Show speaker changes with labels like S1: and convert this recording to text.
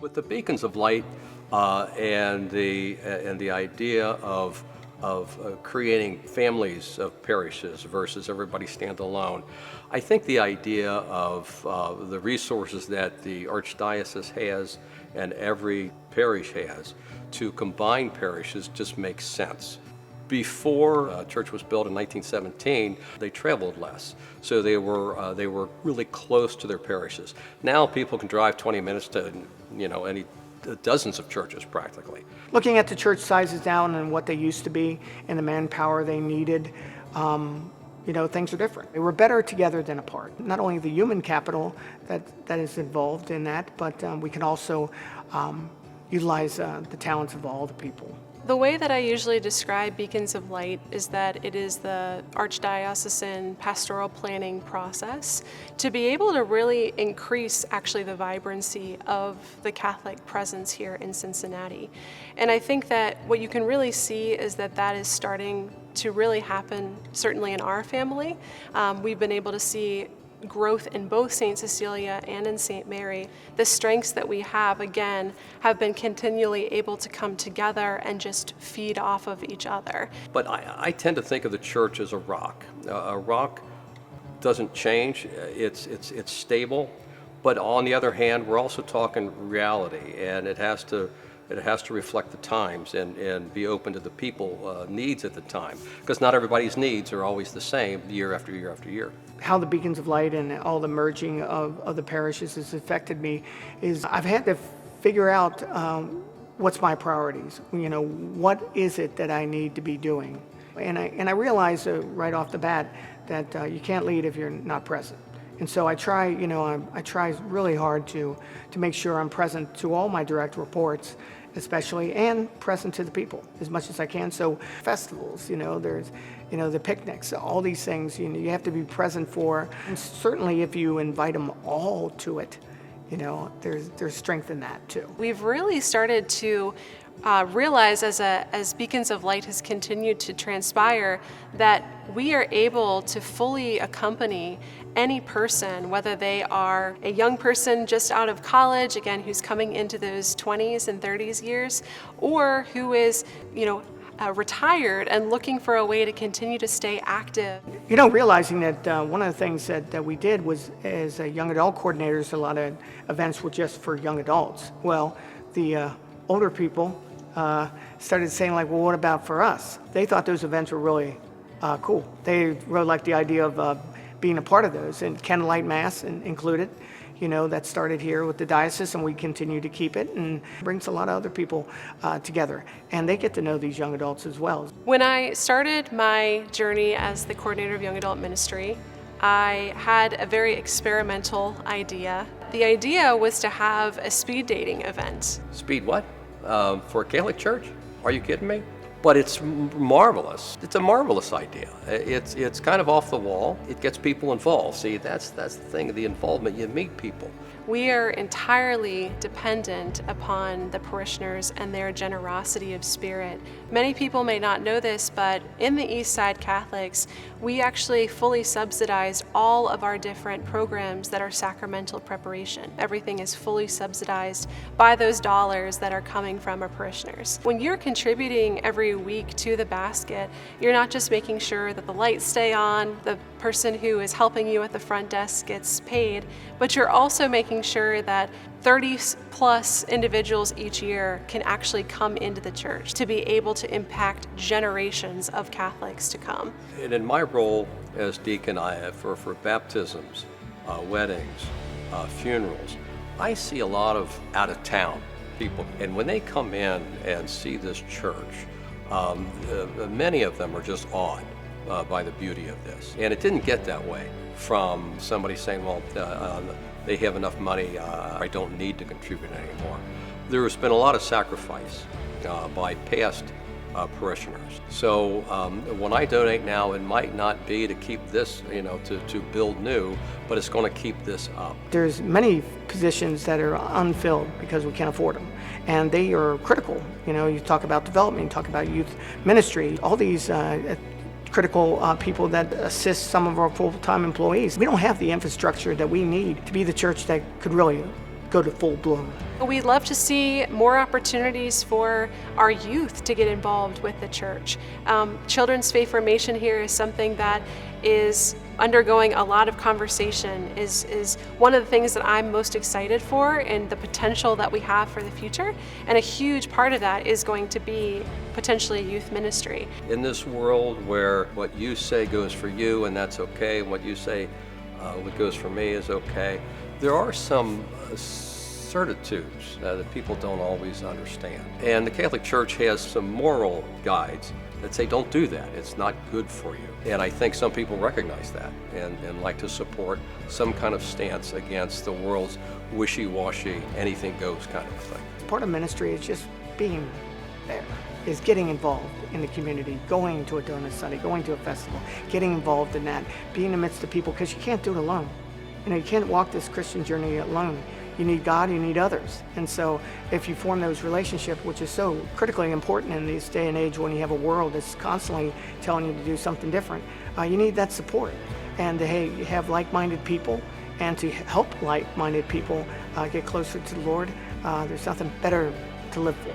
S1: With the beacons of light and the idea of creating families of parishes versus everybody stand alone, I think the idea of the resources that the Archdiocese has and every parish has to combine parishes just makes sense. Before church was built in 1917, they traveled less, so they were really close to their parishes. Now people can drive 20 minutes to any dozens of churches practically.
S2: Looking at the church sizes down and what they used to be and the manpower they needed, things are different. They were better together than apart. Not only the human capital that is involved in that, but we can also utilize the talents of all the people.
S3: The way that I usually describe Beacons of Light is that it is the archdiocesan pastoral planning process to be able to really increase actually the vibrancy of the Catholic presence here in Cincinnati. And I think that what you can really see is that is starting to really happen, certainly in our family. We've been able to see growth in both St. Cecilia and in St. Mary. The strengths that we have, again, have been continually able to come together and just feed off of each other.
S1: But I tend to think of the church as a rock. A rock doesn't change, it's stable, but on the other hand, we're also talking reality, and it has to reflect the times and be open to the people needs at the time, because not everybody's needs are always the same year after year after year.
S2: How the Beacons of Light and all the merging of the parishes has affected me is I've had to figure out what's my priorities. What is it that I need to be doing? And I realize right off the bat that you can't lead if you're not present. And so I try really hard to make sure I'm present to all my direct reports, especially, and present to the people as much as I can. So festivals, there's, the picnics, all these things, you have to be present for. And certainly if you invite them all to it, there's strength in that too.
S3: We've really started to realize as Beacons of Light has continued to transpire that we are able to fully accompany any person, whether they are a young person just out of college, again, who's coming into those 20s and 30s years, or who is, retired and looking for a way to continue to stay active.
S2: Realizing that one of the things that we did was, as young adult coordinators, a lot of events were just for young adults. Well, the older people started saying, well, what about for us? They thought those events were really cool. They really liked the idea of being a part of those, and Candlelight Mass included. That started here with the diocese, and we continue to keep it, and brings a lot of other people together, and they get to know these young adults as well.
S3: When I started my journey as the coordinator of young adult ministry, I had a very experimental idea. The idea was to have a speed dating event.
S1: Speed what? For a Catholic church? Are you kidding me? But it's marvelous. It's a marvelous idea. It's kind of off the wall. It gets people involved. See, that's the thing, the involvement. You meet people.
S3: We are entirely dependent upon the parishioners and their generosity of spirit. Many people may not know this, but in the East Side Catholics, we actually fully subsidize all of our different programs that are sacramental preparation. Everything is fully subsidized by those dollars that are coming from our parishioners. When you're contributing every week to the basket, you're not just making sure that the lights stay on, the person who is helping you at the front desk gets paid, but you're also making sure that 30 plus individuals each year can actually come into the church to be able to impact generations of Catholics to come.
S1: And in my role as deacon, for baptisms, weddings, funerals, I see a lot of out of town people. And when they come in and see this church, many of them are just awed by the beauty of this. And it didn't get that way from somebody saying, well, they have enough money, I don't need to contribute anymore. There's been a lot of sacrifice by past parishioners. So when I donate now, it might not be to keep this, to build new, but it's going to keep this up.
S2: There's many positions that are unfilled because we can't afford them, and they are critical. You talk about development, you talk about youth ministry, all these critical people that assist some of our full-time employees. We don't have the infrastructure that we need to be the church that could really go to full bloom.
S3: We'd love to see more opportunities for our youth to get involved with the church. Children's faith formation here is something that is undergoing a lot of conversation, is one of the things that I'm most excited for and the potential that we have for the future. And a huge part of that is going to be potentially youth ministry.
S1: In this world where what you say goes for you and that's okay, and what you say what goes for me is okay, there are some certitudes that people don't always understand. And the Catholic Church has some moral guides that say don't do that, it's not good for you. And I think some people recognize that and like to support some kind of stance against the world's wishy-washy, anything goes kind of thing.
S2: Part of ministry is just being there, is getting involved in the community, going to a donut Sunday, going to a festival, getting involved in that, being in the midst of people, because you can't do it alone. You can't walk this Christian journey alone. You need God, you need others. And so if you form those relationships, which is so critically important in this day and age when you have a world that's constantly telling you to do something different, you need that support. And to have like-minded people and to help like-minded people get closer to the Lord, there's nothing better to live for.